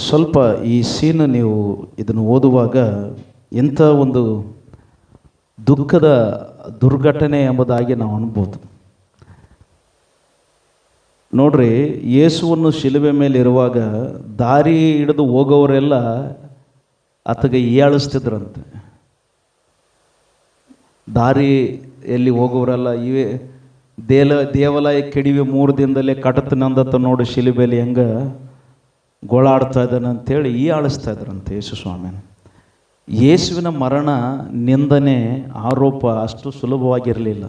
ಸ್ವಲ್ಪ ಈ ಸೀನ್ ನೀವು ಇದನ್ನು ಓದುವಾಗ ಎಂಥ ಒಂದು ದುಃಖದ ದುರ್ಘಟನೆ ಎಂಬುದಾಗಿ ನಾವು ಅನ್ಬೋದು. ನೋಡ್ರಿ, ಯೇಸುವನ್ನು ಶಿಲುಬೆ ಮೇಲೆ ಇರುವಾಗ ದಾರಿ ಹಿಡಿದು ಹೋಗೋವರೆಲ್ಲ ಆತಗೆ ಹೀಯಾಳಿಸ್ತಿದ್ರಂತೆ. ದಾರಿಯಲ್ಲಿ ಹೋಗೋರೆಲ್ಲ ಇವೇ ದೇವಾಲಯ ಕೆಡಿವೆ 3 ದಿನದಲ್ಲೇ ಕಟತನಂದತ್ತ ನೋಡಿ ಶಿಲುಬೆಯಲ್ಲಿ ಹೆಂಗೆ ಗೋಳಾಡ್ತಾ ಇದ್ದಾನೆ ಅಂತೇಳಿ ಹೀಯಾಳಿಸ್ತಾ ಇದ್ರಂತೆ ಯೇಸು ಸ್ವಾಮಿನ. ಯೇಸುವಿನ ಮರಣ, ನಿಂದನೆ, ಆರೋಪ ಅಷ್ಟು ಸುಲಭವಾಗಿರಲಿಲ್ಲ.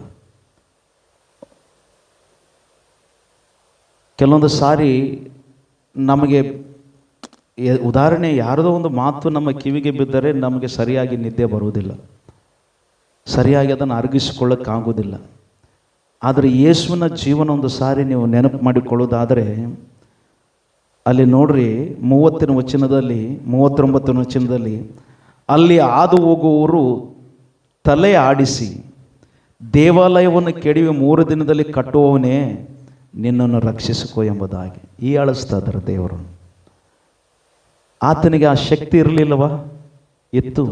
ಕೆಲವೊಂದು ಸಾರಿ ನಮಗೆ ಉದಾಹರಣೆ, ಯಾರದೋ ಒಂದು ಮಾತು ನಮ್ಮ ಕಿವಿಗೆ ಬಿದ್ದರೆ ನಮಗೆ ಸರಿಯಾಗಿ ನಿದ್ದೆ ಬರುವುದಿಲ್ಲ, ಸರಿಯಾಗಿ ಅದನ್ನು ಅರಗಿಸಿಕೊಳ್ಳೋಕ್ಕಾಗೋದಿಲ್ಲ. ಆದರೆ ಯೇಸುವಿನ ಜೀವನ ಒಂದು ಸಾರಿ ನೀವು ನೆನಪು ಮಾಡಿಕೊಳ್ಳೋದಾದರೆ, ಅಲ್ಲಿ ನೋಡ್ರಿ 30ನೇ ವಚನದಲ್ಲಿ 39ನೇ ವಚನದಲ್ಲಿ, ಅಲ್ಲಿ ಹಾದು ಹೋಗುವವರು ತಲೆ ಆಡಿಸಿ, ದೇವಾಲಯವನ್ನು ಕೆಡವಿ 3 ದಿನದಲ್ಲಿ ಕಟ್ಟುವವನೇ ನಿನ್ನನ್ನು ರಕ್ಷಿಸಿಕೋ ಎಂಬುದಾಗಿ ಹೀಯಾಳಿಸ್ತಾ ಇದ್ದಾರೆ ದೇವರು. ಆತನಿಗೆ ಆ ಶಕ್ತಿ ಇರಲಿಲ್ಲವಾ? ಇತ್ತು,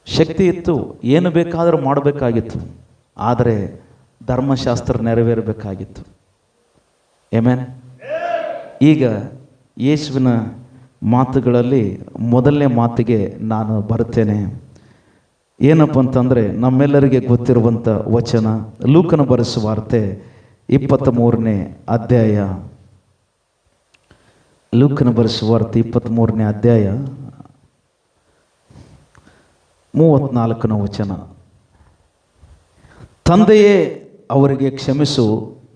ಶಕ್ತಿ ಇತ್ತು, ಏನು ಬೇಕಾದರೂ ಮಾಡಬೇಕಾಗಿತ್ತು. ಆದರೆ ಧರ್ಮಶಾಸ್ತ್ರ ನೆರವೇರಬೇಕಾಗಿತ್ತು. ಆಮೆನ್. ಈಗ ಯೇಸುವಿನ ಮಾತುಗಳಲ್ಲಿ ಮೊದಲನೇ ಮಾತಿಗೆ ನಾನು ಬರ್ತೇನೆ. ಏನಪ್ಪ ಅಂತಂದರೆ, ನಮ್ಮೆಲ್ಲರಿಗೆ ಗೊತ್ತಿರುವಂಥ ವಚನ, ಲೂಕನ ಬರೆಸುವ ವಾರ್ತೆ 23ನೇ ಅಧ್ಯಾಯ. ಲೂಕನ ಬರೆಸುವ ವಾರ್ತೆ 23ನೇ ಅಧ್ಯಾಯ 34ನೇ ವಚನ. ತಂದೆಯೇ ಅವರಿಗೆ ಕ್ಷಮಿಸು,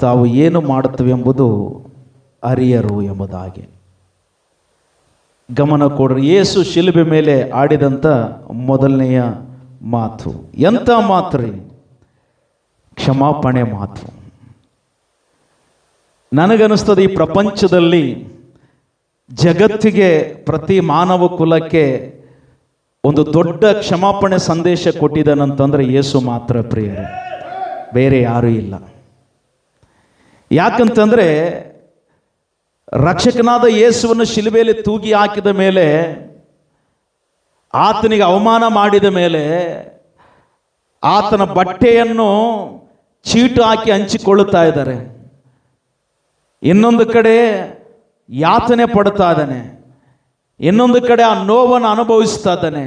ತಾವು ಏನು ಮಾಡುತ್ತವೆಂಬುದು ಅರಿಯರು ಎಂಬುದಾಗಿ. ಗಮನ ಕೊಡ್ರಿ. ಯೇಸು ಶಿಲುಬೆ ಮೇಲೆ ಆಡಿದಂಥ ಮೊದಲನೆಯ ಮಾತು ಎಂಥ ಮಾತು ರೀ? ಕ್ಷಮಾಪಣೆ ಮಾತು. ನನಗನ್ನಿಸ್ತದೆ, ಈ ಪ್ರಪಂಚದಲ್ಲಿ ಜಗತ್ತಿಗೆ, ಪ್ರತಿ ಮಾನವ ಕುಲಕ್ಕೆ ಒಂದು ದೊಡ್ಡ ಕ್ಷಮಾಪಣೆ ಸಂದೇಶ ಕೊಟ್ಟಿದ್ದಾನಂತಂದ್ರೆ ಯೇಸು ಮಾತ್ರ ಪ್ರಿಯರೇ, ಬೇರೆ ಯಾರೂ ಇಲ್ಲ. ಯಾಕಂತಂದರೆ, ರಕ್ಷಕನಾದ ಯೇಸುವನ್ನು ಶಿಲುಬೆಯಲ್ಲಿ ತೂಗಿ ಹಾಕಿದ ಮೇಲೆ, ಆತನಿಗೆ ಅವಮಾನ ಮಾಡಿದ ಮೇಲೆ, ಆತನ ಬಟ್ಟೆಯನ್ನು ಚೀಟು ಹಾಕಿ ಹಂಚಿಕೊಳ್ಳುತ್ತಾ ಇದ್ದಾರೆ. ಇನ್ನೊಂದು ಕಡೆ ಯಾತನೆ ಪಡ್ತಾ ಇದ್ದಾನೆ, ಇನ್ನೊಂದು ಕಡೆ ಆ ನೋವನ್ನು ಅನುಭವಿಸ್ತಾ ಇದ್ದಾನೆ.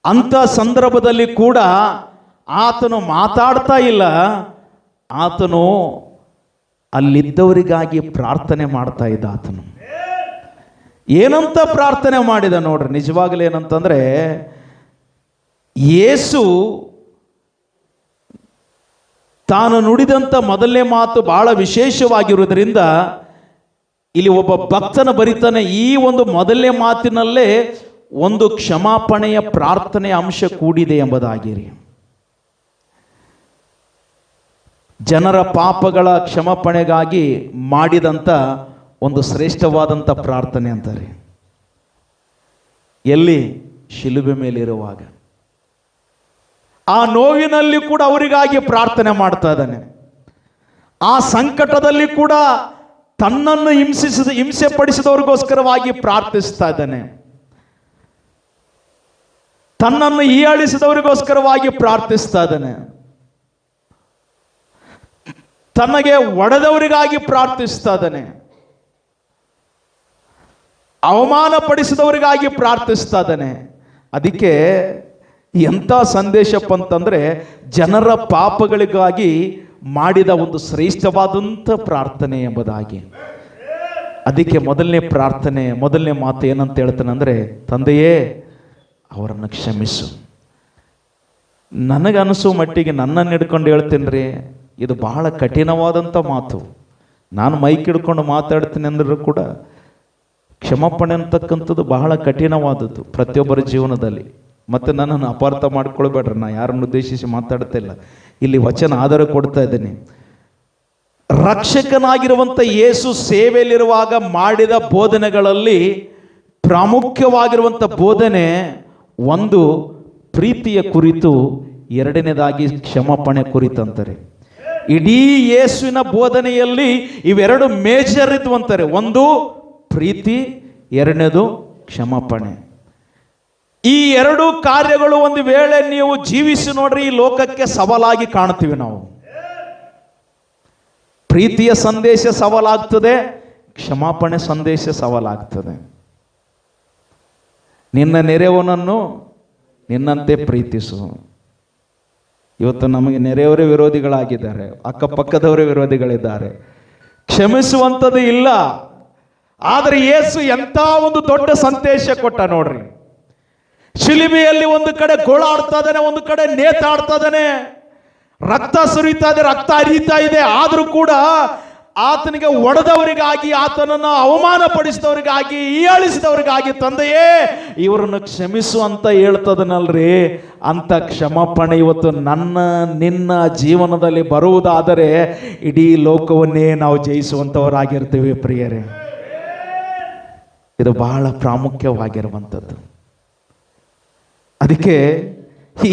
ಅಂಥ ಸಂದರ್ಭದಲ್ಲಿ ಕೂಡ ಆತನು ಮಾತಾಡ್ತಾ ಇಲ್ಲ, ಆತನು ಅಲ್ಲಿದ್ದವರಿಗಾಗಿ ಪ್ರಾರ್ಥನೆ ಮಾಡ್ತಾ ಇದ್ದ. ಆತನು ಏನಂತ ಪ್ರಾರ್ಥನೆ ಮಾಡಿದ ನೋಡ್ರಿ. ನಿಜವಾಗಲೂ ಏನಂತಂದ್ರೆ, ಯೇಸು ತಾನು ನುಡಿದಂಥ ಮೊದಲನೇ ಮಾತು ಬಹಳ ವಿಶೇಷವಾಗಿರುವುದರಿಂದ ಇಲ್ಲಿ ಒಬ್ಬ ಭಕ್ತನ ಬರಿತಾನೆ, ಈ ಒಂದು ಮೊದಲನೇ ಮಾತಿನಲ್ಲೇ ಒಂದು ಕ್ಷಮಾಪಣೆಯ ಪ್ರಾರ್ಥನೆಯ ಅಂಶ ಕೂಡಿದೆ ಎಂಬುದಾಗಿರಿ. ಜನರ ಪಾಪಗಳ ಕ್ಷಮಾಪಣೆಗಾಗಿ ಮಾಡಿದಂಥ ಒಂದು ಶ್ರೇಷ್ಠವಾದಂಥ ಪ್ರಾರ್ಥನೆ ಅಂತಾರೆ. ಎಲ್ಲಿ? ಶಿಲುಬೆ ಮೇಲಿರುವಾಗ. ಆ ನೋವಿನಲ್ಲಿ ಕೂಡ ಅವರಿಗಾಗಿ ಪ್ರಾರ್ಥನೆ ಮಾಡ್ತಾ ಇದ್ದಾನೆ. ಆ ಸಂಕಟದಲ್ಲಿ ಕೂಡ ತನ್ನನ್ನು ಹಿಂಸೆ ಪಡಿಸಿದವ್ರಿಗೋಸ್ಕರವಾಗಿ ಪ್ರಾರ್ಥಿಸ್ತಾ ಇದ್ದಾನೆ. ತನ್ನನ್ನು ಹೀಯಾಳಿಸಿದವರಿಗೋಸ್ಕರವಾಗಿ ಪ್ರಾರ್ಥಿಸ್ತಾ ಇದ್ದಾನೆ. ತನಗೆ ಒಡೆದವರಿಗಾಗಿ ಪ್ರಾರ್ಥಿಸ್ತಾ ಇದ್ದಾನೆ. ಅವಮಾನ ಪಡಿಸಿದವರಿಗಾಗಿ ಪ್ರಾರ್ಥಿಸ್ತಾ ಇದ್ದಾನೆ. ಅದಕ್ಕೆ ಎಂಥ ಸಂದೇಶಪ್ಪ ಅಂತಂದ್ರೆ, ಜನರ ಪಾಪಗಳಿಗಾಗಿ ಮಾಡಿದ ಒಂದು ಶ್ರೇಷ್ಠವಾದಂಥ ಪ್ರಾರ್ಥನೆ ಎಂಬುದಾಗಿ. ಅದಕ್ಕೆ ಮೊದಲನೇ ಪ್ರಾರ್ಥನೆ, ಮೊದಲನೇ ಮಾತು ಏನಂತ ಹೇಳ್ತಾನೆ ಅಂದರೆ, ತಂದೆಯೇ ಅವರನ್ನು ಕ್ಷಮಿಸು. ನನಗನ್ನಿಸೋ ಮಟ್ಟಿಗೆ ನನ್ನನ್ನು ಹಿಡ್ಕೊಂಡು ಹೇಳ್ತೀನಿ ರೀ, ಇದು ಬಹಳ ಕಠಿಣವಾದಂಥ ಮಾತು. ನಾನು ಮೈಕ್ ಹಿಡ್ಕೊಂಡು ಮಾತಾಡ್ತೀನಿ ಅಂದರೂ ಕೂಡ ಕ್ಷಮಾಪಣೆ ಅಂತಕ್ಕಂಥದ್ದು ಬಹಳ ಕಠಿಣವಾದದ್ದು ಪ್ರತಿಯೊಬ್ಬರ ಜೀವನದಲ್ಲಿ. ಮತ್ತು ನನ್ನನ್ನು ಅಪಾರ್ಥ ಮಾಡ್ಕೊಳ್ಬೇಡ್ರಿ, ನಾನು ಯಾರನ್ನು ಉದ್ದೇಶಿಸಿ ಮಾತಾಡ್ತಾ ಇಲ್ಲ. ಇಲ್ಲಿ ವಚನ ಆಧಾರ ಕೊಡ್ತಾ ಇದ್ದೀನಿ. ರಕ್ಷಕನಾಗಿರುವಂಥ ಯೇಸು ಸೇವೆಯಲ್ಲಿರುವಾಗ ಮಾಡಿದ ಬೋಧನೆಗಳಲ್ಲಿ ಪ್ರಾಮುಖ್ಯವಾಗಿರುವಂಥ ಬೋಧನೆ ಒಂದು ಪ್ರೀತಿಯ ಕುರಿತು, ಎರಡನೇದಾಗಿ ಕ್ಷಮಾಪಣೆ ಕುರಿತಂತಾರೆ. ಇಡೀ ಯೇಸುವಿನ ಬೋಧನೆಯಲ್ಲಿ ಇವೆರಡು ಮೇಜರ್ ಇದ್ವು ಅಂತಾರೆ. ಒಂದು ಪ್ರೀತಿ, ಎರಡನೇದು ಕ್ಷಮಾಪಣೆ. ಈ ಎರಡು ಕಾರ್ಯಗಳು ಒಂದು ವೇಳೆ ನೀವು ಜೀವಿಸಿ ನೋಡ್ರಿ, ಈ ಲೋಕಕ್ಕೆ ಸವಾಲಾಗಿ ಕಾಣ್ತೀವಿ ನಾವು. ಪ್ರೀತಿಯ ಸಂದೇಶ ಸವಾಲಾಗ್ತದೆ, ಕ್ಷಮಾಪಣೆ ಸಂದೇಶ ಸವಾಲಾಗ್ತದೆ. ನಿನ್ನ ನೆರೆಯವನನ್ನು ನಿನ್ನಂತೆ ಪ್ರೀತಿಸು. ಇವತ್ತು ನಮಗೆ ನೆರೆಯವರೇ ವಿರೋಧಿಗಳಾಗಿದ್ದಾರೆ, ಅಕ್ಕಪಕ್ಕದವರೇ ವಿರೋಧಿಗಳಿದ್ದಾರೆ. ಕ್ಷಮಿಸುವಂಥದ್ದು ಇಲ್ಲ. ಆದರೆ ಯೇಸು ಎಂಥ ಒಂದು ದೊಡ್ಡ ಸಂದೇಶ ಕೊಟ್ಟ ನೋಡ್ರಿ. ಶಿಲುಬೆಯಲ್ಲಿ ಒಂದು ಕಡೆ ಗೋಳಾಡ್ತಾ ಇದ್ದಾನೆ, ಒಂದು ಕಡೆ ನೇತಾಡ್ತಾ ಇದ್ದಾನೆ, ರಕ್ತ ಸುರಿತಾ ಇದೆ, ರಕ್ತ ಹರಿತಾ ಇದೆ. ಆದರೂ ಕೂಡ ಆತನಿಗೆ ಒಡೆದವರಿಗಾಗಿ, ಆತನನ್ನು ಅವಮಾನ ಪಡಿಸಿದವರಿಗಾಗಿ, ಹೀಯಾಳಿಸಿದವರಿಗಾಗಿ, ತಂದೆಯೇ ಇವರನ್ನು ಕ್ಷಮಿಸು ಅಂತ ಹೇಳ್ತದನಲ್ರಿ. ಅಂತ ಕ್ಷಮಾಪಣೆ ಇವತ್ತು ನನ್ನ ನಿನ್ನ ಜೀವನದಲ್ಲಿ ಬರುವುದಾದರೆ ಇಡೀ ಲೋಕವನ್ನೇ ನಾವು ಜಯಿಸುವಂಥವರಾಗಿರ್ತೀವಿ ಪ್ರಿಯರೇ. ಇದು ಬಹಳ ಪ್ರಾಮುಖ್ಯವಾಗಿರುವಂಥದ್ದು. ಅದಕ್ಕೆ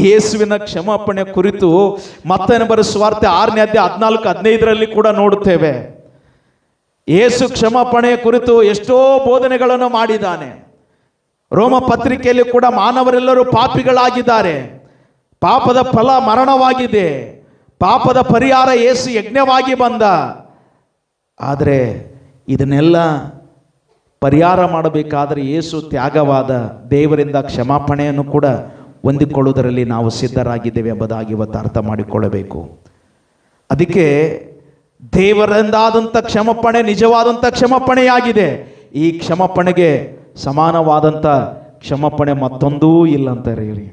ಯೇಸುವಿನ ಕ್ಷಮಾಪಣೆ ಕುರಿತು ಮತ್ತಾಯನ ಬರೆದ ಸುವಾರ್ತೆ 6ನೇ ಅಧ್ಯಾಯ 14-15 ಕೂಡ ನೋಡುತ್ತೇವೆ. ಯೇಸು ಕ್ಷಮಾಪಣೆಯ ಕುರಿತು ಎಷ್ಟೋ ಬೋಧನೆಗಳನ್ನು ಮಾಡಿದ್ದಾನೆ. ರೋಮ ಪತ್ರಿಕೆಯಲ್ಲಿ ಕೂಡ ಮಾನವರೆಲ್ಲರೂ ಪಾಪಿಗಳಾಗಿದ್ದಾರೆ, ಪಾಪದ ಫಲ ಮರಣವಾಗಿದೆ, ಪಾಪದ ಪರಿಹಾರ ಯೇಸು ಯಜ್ಞವಾಗಿ ಬಂದ. ಆದರೆ ಇದನ್ನೆಲ್ಲ ಪರಿಹಾರ ಮಾಡಬೇಕಾದರೆ ಯೇಸು ತ್ಯಾಗವಾದ ದೇವರಿಂದ ಕ್ಷಮಾಪಣೆಯನ್ನು ಕೂಡ ಹೊಂದಿಕೊಳ್ಳುವುದರಲ್ಲಿ ನಾವು ಸಿದ್ಧರಾಗಿದ್ದೇವೆ ಎಂಬುದಾಗಿ ಇವತ್ತು ಅರ್ಥ ಮಾಡಿಕೊಳ್ಳಬೇಕು. ಅದಕ್ಕೆ ದೇವರಿಂದಾದಂಥ ಕ್ಷಮಾಪಣೆ ನಿಜವಾದಂಥ ಕ್ಷಮಾಪಣೆಯಾಗಿದೆ. ಈ ಕ್ಷಮಾಪಣೆಗೆ ಸಮಾನವಾದಂಥ ಕ್ಷಮಾಪಣೆ ಮತ್ತೊಂದೂ ಇಲ್ಲ ಅಂತ ಹೇಳಿ.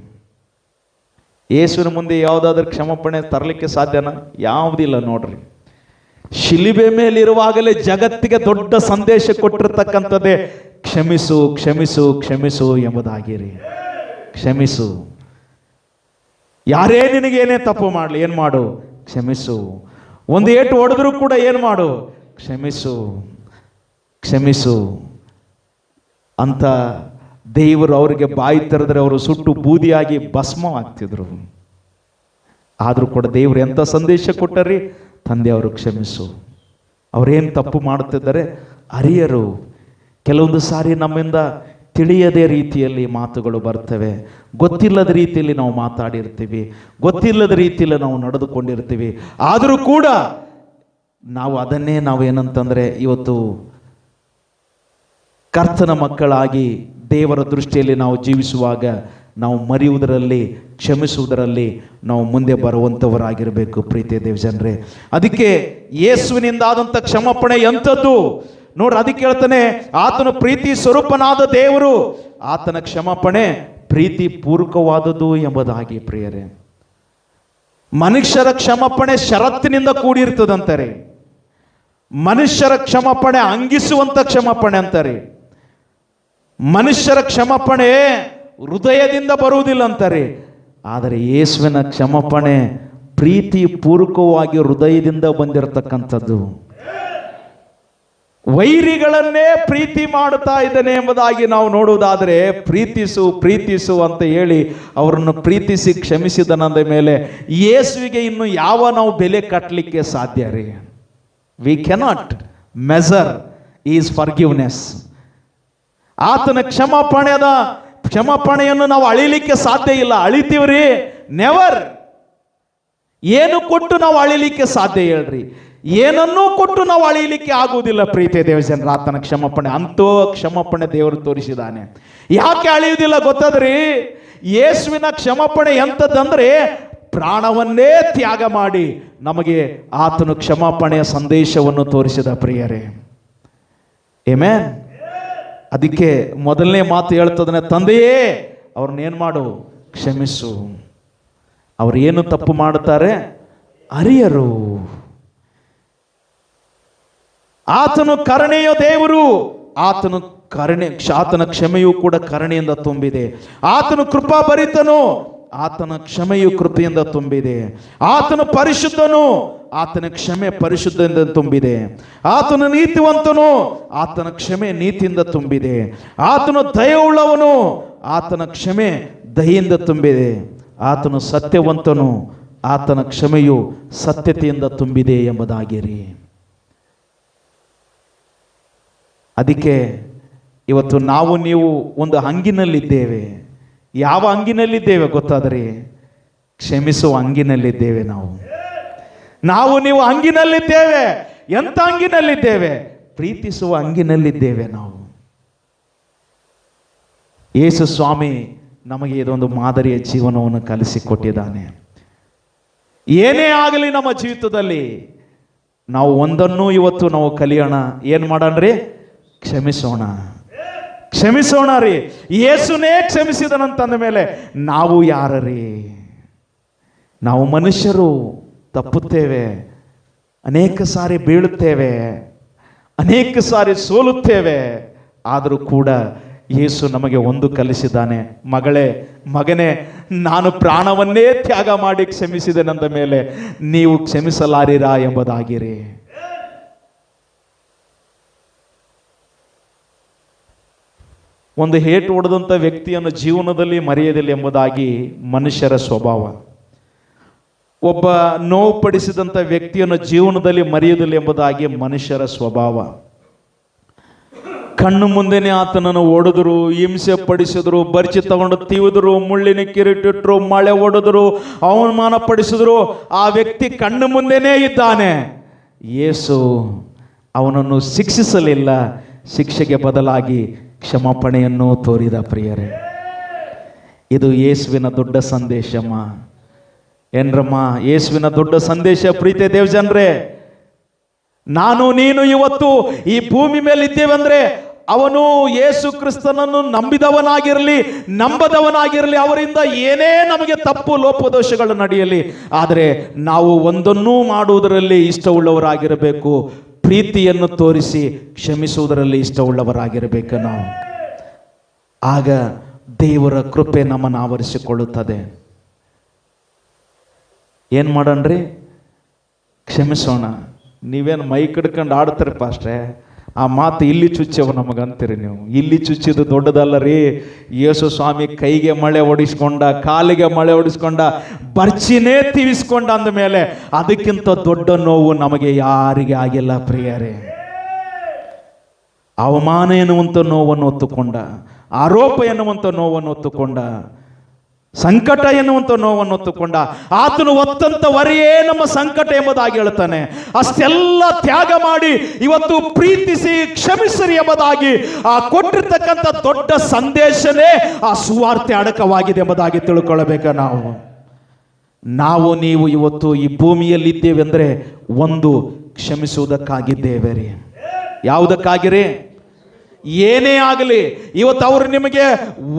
ಯೇಸುವಿನ ಮುಂದೆ ಯಾವುದಾದ್ರೂ ಕ್ಷಮಾಪಣೆ ತರಲಿಕ್ಕೆ ಸಾಧ್ಯನಾ? ಯಾವುದಿಲ್ಲ ನೋಡ್ರಿ. ಶಿಲುಬೆ ಮೇಲಿರುವಾಗಲೇ ಜಗತ್ತಿಗೆ ದೊಡ್ಡ ಸಂದೇಶ ಕೊಟ್ಟಿರ್ತಕ್ಕಂಥದ್ದೇ ಕ್ಷಮಿಸು ಕ್ಷಮಿಸು ಕ್ಷಮಿಸು ಎಂಬುದಾಗಿರಿ. ಕ್ಷಮಿಸು. ಯಾರೇ ನಿನಗೇನೇ ತಪ್ಪು ಮಾಡಲಿ ಏನು ಮಾಡು? ಕ್ಷಮಿಸು. ಒಂದು ಏಟು ಹೊಡೆದ್ರೂ ಕೂಡ ಏನು ಮಾಡು? ಕ್ಷಮಿಸು ಕ್ಷಮಿಸು ಅಂತ ದೇವರು ಅವರಿಗೆ ಬಾಯಿ ತೆರೆದರೆ ಅವರು ಸುಟ್ಟು ಬೂದಿಯಾಗಿ ಭಸ್ಮವಾಗ್ತಿದ್ರು. ಆದರೂ ಕೂಡ ದೇವರು ಎಂಥ ಸಂದೇಶ ಕೊಟ್ಟರಿ? ತಂದೆ ಅವರು ಕ್ಷಮಿಸು. ಅವರೇನು ತಪ್ಪು ಮಾಡುತ್ತಿದ್ದಾರೆ ಅರಿಯರು. ಕೆಲವೊಂದು ಸಾರಿ ನಮ್ಮಿಂದ ತಿಳಿಯದೇ ರೀತಿಯಲ್ಲಿ ಮಾತುಗಳು ಬರ್ತವೆ, ಗೊತ್ತಿಲ್ಲದ ರೀತಿಯಲ್ಲಿ ನಾವು ಮಾತಾಡಿರ್ತೀವಿ, ಗೊತ್ತಿಲ್ಲದ ರೀತಿಯಲ್ಲಿ ನಾವು ನಡೆದುಕೊಂಡಿರ್ತೀವಿ. ಆದರೂ ಕೂಡ ನಾವು ಅದನ್ನೇ ನಾವೇನಂತಂದರೆ ಇವತ್ತು ಕರ್ತನ ಮಕ್ಕಳಾಗಿ ದೇವರ ದೃಷ್ಟಿಯಲ್ಲಿ ನಾವು ಜೀವಿಸುವಾಗ ನಾವು ಮರೆಯುವುದರಲ್ಲಿ, ಕ್ಷಮಿಸುವುದರಲ್ಲಿ ನಾವು ಮುಂದೆ ಬರುವಂಥವರಾಗಿರಬೇಕು ಪ್ರೀತಿಯ ದೇವಜನರೇ. ಅದಕ್ಕೆ ಯೇಸುವಿನಿಂದ ಆದಂಥ ಕ್ಷಮಾಪಣೆ ಎಂಥದ್ದು ನೋಡ್ರಿ. ಅದಕ್ಕೆ ಹೇಳ್ತಾನೆ, ಆತನು ಪ್ರೀತಿ ಸ್ವರೂಪನಾದ ದೇವರು, ಆತನ ಕ್ಷಮಾಪಣೆ ಪ್ರೀತಿ ಪೂರ್ವಕವಾದದ್ದು ಎಂಬುದಾಗಿ ಪ್ರಿಯರೇ. ಮನುಷ್ಯರ ಕ್ಷಮಾಪಣೆ ಷರತ್ತಿನಿಂದ ಕೂಡಿರ್ತದಂತಾರೆ. ಮನುಷ್ಯರ ಕ್ಷಮಾಪಣೆ ಅಂಗಿಸುವಂಥ ಕ್ಷಮಾಪಣೆ ಅಂತಾರೆ. ಮನುಷ್ಯರ ಕ್ಷಮಾಪಣೆ ಹೃದಯದಿಂದ ಬರುವುದಿಲ್ಲ ಅಂತಾರೆ. ಆದರೆ ಯೇಸುವಿನ ಕ್ಷಮಾಪಣೆ ಪ್ರೀತಿ ಪೂರ್ವಕವಾಗಿ ಹೃದಯದಿಂದ ಬಂದಿರತಕ್ಕಂಥದ್ದು. ವೈರಿಗಳನ್ನೇ ಪ್ರೀತಿ ಮಾಡುತ್ತಾ ಇದ್ದಾನೆ ಎಂಬುದಾಗಿ ನಾವು ನೋಡುವುದಾದರೆ, ಪ್ರೀತಿಸು ಪ್ರೀತಿಸು ಅಂತ ಹೇಳಿ ಅವರನ್ನು ಪ್ರೀತಿಸಿ ಕ್ಷಮಿಸಿದನಂದ ಮೇಲೆ ಯೇಸುವಿಗೆ ಇನ್ನು ಯಾವ ನಾವು ಬೆಲೆ ಕಟ್ಟಲಿಕ್ಕೆ ಸಾಧ್ಯ ರೀ? We cannot measure is forgiveness. ಆತನ ಕ್ಷಮಾಪಣೆಯನ್ನು ನಾವು ಅಳಿಲಿಕ್ಕೆ ಸಾಧ್ಯ ಇಲ್ಲ. ಅಳಿತೀವ್ರಿ? ನೆವರ್. ಏನು ಕೊಟ್ಟು ನಾವು ಅಳಿಲಿಕ್ಕೆ ಸಾಧ್ಯ ಹೇಳ್ರಿ? ಏನನ್ನೂ ಕೊಟ್ಟು ನಾವು ಅಳಿಲಿಕ್ಕೆ ಆಗುವುದಿಲ್ಲ ಪ್ರೀತಿಯ ದೇವಜನರ. ಆತನ ಕ್ಷಮಾಪಣೆ ಅಂತೋ ಕ್ಷಮಾಪಣೆ ದೇವರು ತೋರಿಸಿದಾನೆ. ಯಾಕೆ ಅಳಿಯುವುದಿಲ್ಲ ಗೊತ್ತದ್ರಿ? ಯೇಸುವಿನ ಕ್ಷಮಾಪಣೆ ಎಂಥದ್ದಂದ್ರೆ ಪ್ರಾಣವನ್ನೇ ತ್ಯಾಗ ಮಾಡಿ ನಮಗೆ ಆತನು ಕ್ಷಮಾಪಣೆಯ ಸಂದೇಶವನ್ನು ತೋರಿಸಿದ ಪ್ರಿಯರೇ. ಆಮೆನ್. ಅದಕ್ಕೆ ಮೊದಲನೇ ಮಾತು ಹೇಳ್ತದನೆ, ತಂದೆಯೇ ಅವ್ರನ್ನೇನು ಮಾಡು? ಕ್ಷಮಿಸು. ಅವ್ರು ಏನು ತಪ್ಪು ಮಾಡುತ್ತಾರೆ ಅರಿಯರು. ಆತನು ಕರುಣೆಯ ದೇವರು. ಆತನ ಕ್ಷಮೆಯೂ ಕೂಡ ಕರುಣೆಯಿಂದ ತುಂಬಿದೆ. ಆತನು ಕೃಪಾಭರಿತನು. ಆತನ ಕ್ಷಮೆಯು ಕೃಪೆಯಿಂದ ತುಂಬಿದೆ. ಆತನು ಪರಿಶುದ್ಧನು. ಆತನ ಕ್ಷಮೆ ಪರಿಶುದ್ಧದಿಂದ ತುಂಬಿದೆ. ಆತನು ನೀತಿವಂತನು. ಆತನ ಕ್ಷಮೆ ನೀತಿಯಿಂದ ತುಂಬಿದೆ. ಆತನು ದಯೆಯುಳ್ಳವನು. ಆತನ ಕ್ಷಮೆ ದಯೆಯಿಂದ ತುಂಬಿದೆ. ಆತನು ಸತ್ಯವಂತನು. ಆತನ ಕ್ಷಮೆಯು ಸತ್ಯತೆಯಿಂದ ತುಂಬಿದೆ ಎಂಬುದಾಗಿರಿ. ಅದಕ್ಕೆ ಇವತ್ತು ನಾವು ನೀವು ಒಂದು ಹಂಗಿನಲ್ಲಿದ್ದೇವೆ. ಯಾವ ಹಂಗಿನಲ್ಲಿದ್ದೇವೆ ಗೊತ್ತಾದರೆ ಕ್ಷಮಿಸುವ ಹಂಗಿನಲ್ಲಿದ್ದೇವೆ. ನಾವು ನೀವು ಹಂಗಿನಲ್ಲಿದ್ದೇವೆ. ಎಂಥ ಹಂಗಿನಲ್ಲಿದ್ದೇವೆ? ಪ್ರೀತಿಸುವ ಹಂಗಿನಲ್ಲಿದ್ದೇವೆ ನಾವು. ಯೇಸು ಸ್ವಾಮಿ ನಮಗೆ ಇದೊಂದು ಮಾದರಿಯ ಜೀವನವನ್ನು ಕಲಿಸಿಕೊಟ್ಟಿದ್ದಾನೆ. ಏನೇ ಆಗಲಿ ನಮ್ಮ ಜೀವಿತದಲ್ಲಿ ನಾವು ಒಂದನ್ನು ಇವತ್ತು ನಾವು ಕಲಿಯೋಣ. ಏನು ಮಾಡೋಣ್ರಿ? ಕ್ಷಮಿಸೋಣ ರೀ. ಯೇಸುನೇ ಕ್ಷಮಿಸಿದನಂತಂದ ಮೇಲೆ ನಾವು ಯಾರರೀ? ನಾವು ಮನುಷ್ಯರು, ತಪ್ಪುತ್ತೇವೆ, ಅನೇಕ ಸಾರಿ ಬೀಳುತ್ತೇವೆ, ಅನೇಕ ಸಾರಿ ಸೋಲುತ್ತೇವೆ. ಆದರೂ ಕೂಡ ಯೇಸು ನಮಗೆ ಒಂದು ಕಲಿಸಿದ್ದಾನೆ. ಮಗನೇ, ನಾನು ಪ್ರಾಣವನ್ನೇ ತ್ಯಾಗ ಮಾಡಿ ಕ್ಷಮಿಸಿದೆನಂದ ಮೇಲೆ ನೀವು ಕ್ಷಮಿಸಲಾರಿರಾ ಎಂಬುದಾಗಿರಿ. ಒಂದು ಹೇಟು ಹೊಡೆದಂಥ ವ್ಯಕ್ತಿಯನ್ನು ಜೀವನದಲ್ಲಿ ಮರೆಯದಿಲ್ಲ ಎಂಬುದಾಗಿ ಮನುಷ್ಯರ ಸ್ವಭಾವ. ಒಬ್ಬ ನೋವು ಪಡಿಸಿದಂಥ ವ್ಯಕ್ತಿಯನ್ನು ಜೀವನದಲ್ಲಿ ಮರೆಯುವುದಿಲ್ಲ ಎಂಬುದಾಗಿ ಮನುಷ್ಯರ ಸ್ವಭಾವ. ಕಣ್ಣು ಮುಂದೆನೇ ಆತನನ್ನು ಹೊಡೆದರು, ಹಿಂಸೆ ಪಡಿಸಿದ್ರು, ಬರ್ಚಿ ತಗೊಂಡು ತೀವಿದ್ರು, ಮುಳ್ಳಿನ ಕಿರೀಟಿಟ್ರು, ಮಳೆ ಹೊಡೆದ್ರು, ಅವಮಾನ ಪಡಿಸಿದ್ರು. ಆ ವ್ಯಕ್ತಿ ಕಣ್ಣು ಮುಂದೆನೇ ಇದ್ದಾನೆ. ಯೇಸು ಅವನನ್ನು ಶಿಕ್ಷಿಸಲಿಲ್ಲ, ಶಿಕ್ಷೆಗೆ ಬದಲಾಗಿ ಕ್ಷಮಾಪಣೆಯನ್ನು ತೋರಿದ. ಪ್ರಿಯರೇ, ಇದು ಯೇಸುವಿನ ದೊಡ್ಡ ಸಂದೇಶಮ್ಮ. ಏನ್ರಮ್ಮ? ಯೇಸುವಿನ ದೊಡ್ಡ ಸಂದೇಶ. ಪ್ರೀತಿ ದೇವಜನರೇ, ನಾನು ನೀನು ಇವತ್ತು ಈ ಭೂಮಿ ಮೇಲೆ ಇದ್ದೇವೆಂದ್ರೆ ಅವನು ಯೇಸು ಕ್ರಿಸ್ತನನ್ನು ನಂಬಿದವನಾಗಿರಲಿ ನಂಬದವನಾಗಿರಲಿ, ಅವರಿಂದ ಏನೇ ನಮಗೆ ತಪ್ಪು ಲೋಪದೋಷಗಳು ನಡೆಯಲಿ, ಆದರೆ ನಾವು ಒಂದನ್ನೂ ಮಾಡುವುದರಲ್ಲಿ ಇಷ್ಟವುಳ್ಳವರಾಗಿರಬೇಕು. ಪ್ರೀತಿಯನ್ನು ತೋರಿಸಿ ಕ್ಷಮಿಸುವುದರಲ್ಲಿ ಇಷ್ಟವುಳ್ಳವರಾಗಿರಬೇಕು ನಾವು. ಆಗ ದೇವರ ಕೃಪೆ ನಮ್ಮನ್ನು ಆವರಿಸಿಕೊಳ್ಳುತ್ತದೆ. ಏನು ಮಾಡೋಣ್ರಿ? ಕ್ಷಮಿಸೋಣ. ನೀವೇನು ಮೈ ಕಡ್ಕೊಂಡು ಆಡ್ತಾರೆ ಪಾಸ್ಟ್ರೆ, ಆ ಮಾತು ಇಲ್ಲಿ ಚುಚ್ಚವ ನಮಗಂತೀರಿ ನೀವು. ಇಲ್ಲಿ ಚುಚ್ಚಿದ್ದು ದೊಡ್ಡದಲ್ಲ ರೀ. ಯೇಸು ಸ್ವಾಮಿ ಕೈಗೆ ಮಳೆ ಹೊಡಿಸ್ಕೊಂಡ, ಕಾಲಿಗೆ ಮಳೆ ಹೊಡಿಸ್ಕೊಂಡ, ಬರ್ಚಿನೇ ತೀವಿಸ್ಕೊಂಡ ಅಂದ ಮೇಲೆ ಅದಕ್ಕಿಂತ ದೊಡ್ಡ ನೋವು ನಮಗೆ ಯಾರಿಗೆ ಆಗಿಲ್ಲ ಪ್ರಿಯರೇ. ಅವಮಾನ ಎನ್ನುವಂಥ ನೋವನ್ನು ಹೊತ್ತುಕೊಂಡ, ಆರೋಪ ಎನ್ನುವಂಥ ನೋವನ್ನು ಹೊತ್ತುಕೊಂಡ, ಸಂಕಟ ಎನ್ನುವಂಥ ನೋವನ್ನು ಹೊತ್ತುಕೊಂಡ. ಆತನು ಹೊತ್ತಂತ ಹೊರೆಯೇ ನಮ್ಮ ಸಂಕಟ ಎಂಬುದಾಗಿ ಹೇಳ್ತಾನೆ. ಅಷ್ಟೆಲ್ಲ ತ್ಯಾಗ ಮಾಡಿ ಇವತ್ತು ಪ್ರೀತಿಸಿ ಕ್ಷಮಿಸಿರಿ ಎಂಬುದಾಗಿ ಆ ಕೊಟ್ಟಿರ್ತಕ್ಕಂಥ ದೊಡ್ಡ ಸಂದೇಶನೇ ಆ ಸುವಾರ್ತೆ ಅಡಕವಾಗಿದೆ ಎಂಬುದಾಗಿ ತಿಳ್ಕೊಳ್ಬೇಕ ನಾವು ನೀವು ಇವತ್ತು ಈ ಭೂಮಿಯಲ್ಲಿ ಇದ್ದೇವೆ ಅಂದರೆ ಒಂದು ಕ್ಷಮಿಸುವುದಕ್ಕಾಗಿದ್ದೇವೆ ರೀ. ಯಾವುದಕ್ಕಾಗಿರಿ? ಏನೇ ಆಗಲಿ, ಇವತ್ತು ಅವರು ನಿಮಗೆ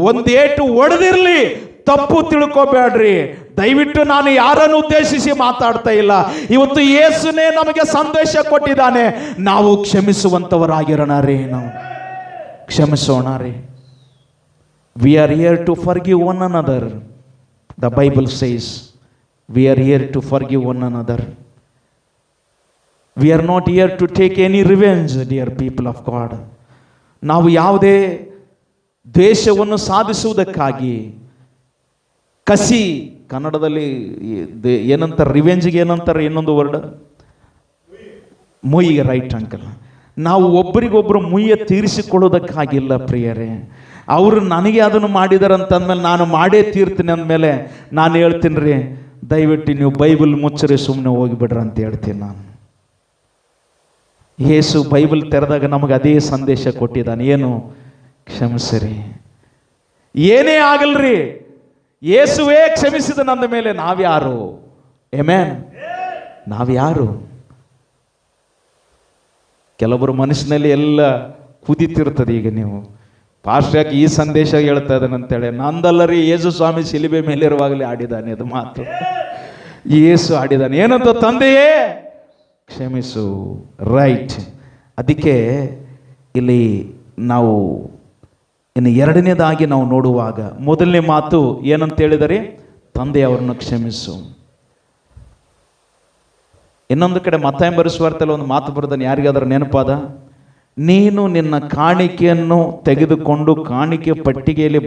ಒಂದೇಟು ಹೊಡೆದಿರಲಿ, ತಪ್ಪು ತಿಳ್ಕೋಬೇಡ್ರಿ. ದಯವಿಟ್ಟು ನಾನು ಯಾರನ್ನು ಉದ್ದೇಶಿಸಿ ಮಾತಾಡ್ತಾ ಇಲ್ಲ. ಇವತ್ತು ಯೇಸುನೇ ನಮಗೆ ಸಂದೇಶ ಕೊಟ್ಟಿದ್ದಾನೆ. ನಾವು ಕ್ಷಮಿಸುವಂತವರಾಗಿರೋಣ ರೀ. ನಾವು ಕ್ಷಮಿಸೋಣ ರೀ. We are here to forgive one another. The Bible says we are here to forgive one another. We are not here to take any revenge, dear people of God. ನಾವು ಯಾವುದೇ ದ್ವೇಷವನ್ನು ಸಾಧಿಸುವುದಕ್ಕಾಗಿ ಕಸಿ, ಕನ್ನಡದಲ್ಲಿ ಏನಂತಾರೆ ರಿವೆಂಜ್ಗೆ ಏನಂತಾರೆ ಇನ್ನೊಂದು ವರ್ಡ್? ಮುಯ್ಯಿಗೆ. Right uncle. ನಾವು ಒಬ್ಬರಿಗೊಬ್ಬರು ಮುಯ್ಯ ತೀರಿಸಿಕೊಳ್ಳೋದಕ್ಕಾಗಿಲ್ಲ ಪ್ರಿಯರೇ. ಅವರು ನನಗೆ ಅದನ್ನು ಮಾಡಿದಾರೆ ಅಂತಂದ್ಮೇಲೆ ನಾನು ಮಾಡೇ ತೀರ್ತೀನಿ ಅಂದಮೇಲೆ ನಾನು ಹೇಳ್ತೀನಿ ರೀ, ದಯವಿಟ್ಟು ನೀವು ಬೈಬಲ್ ಮುಚ್ಚರಿ, ಸುಮ್ಮನೆ ಹೋಗಿಬಿಡ್ರಿ ಅಂತ ಹೇಳ್ತೀನಿ ನಾನು. ಯೇಸು ಬೈಬಲ್ ತೆರೆದಾಗ ನಮಗೆ ಅದೇ ಸಂದೇಶ ಕೊಟ್ಟಿದ್ದಾನೆ. ಏನು? ಕ್ಷಮಿಸಿರಿ. ಏನೇ ಆಗಲ್ರಿ, ಯೇಸುವೇ ಕ್ಷಮಿಸಿದನಂದ ಮೇಲೆ ನಾವ್ಯಾರು? ಆಮೆನ್. ನಾವ್ಯಾರು? ಕೆಲವೊಬ್ಬರು ಮನಸ್ಸಿನಲ್ಲಿ ಎಲ್ಲ ಕುದಿತಿರ್ತದೆ. ಈಗ ನೀವು ಪಾಸ್ಟರ್ ಯಾಕೆ ಈ ಸಂದೇಶ ಹೇಳ್ತಾ ಇದ್ದಾನೆ ಅಂತೇಳಿ, ನಂದಲ್ಲರಿ, ಯೇಸು ಸ್ವಾಮಿ ಶಿಲುಬೆ ಮೇಲಿರುವಾಗಲೇ ಆಡಿದ್ದಾನೆ ಅದು ಮಾತು. ಯೇಸು ಆಡಿದ್ದಾನೆ ಏನಂತ? ತಂದೆಯೇ ಕ್ಷಮಿಸು. ರೈಟ್. ಅದಕ್ಕೆ ಇಲ್ಲಿ ನಾವು ಇನ್ನು ಎರಡನೇದಾಗಿ ನಾವು ನೋಡುವಾಗ ಮೊದಲನೇ ಮಾತು ಏನಂತ ಹೇಳಿದರೆ, ತಂದೆಯವರನ್ನು ಕ್ಷಮಿಸು. ಇನ್ನೊಂದು ಕಡೆ ಮತ್ತಾಯ ಬರೆಸುವಾರ್ತೆಲ್ಲ ಒಂದು ಮಾತು ಬರೆದಾನೆ, ಯಾರಿಗಾದ್ರೂ ನೆನಪಾದ? ನೀನು ನಿನ್ನ ಕಾಣಿಕೆಯನ್ನು ತೆಗೆದುಕೊಂಡು ಕಾಣಿಕೆ ಪಟ್ಟಿಗೆಯಲ್ಲಿ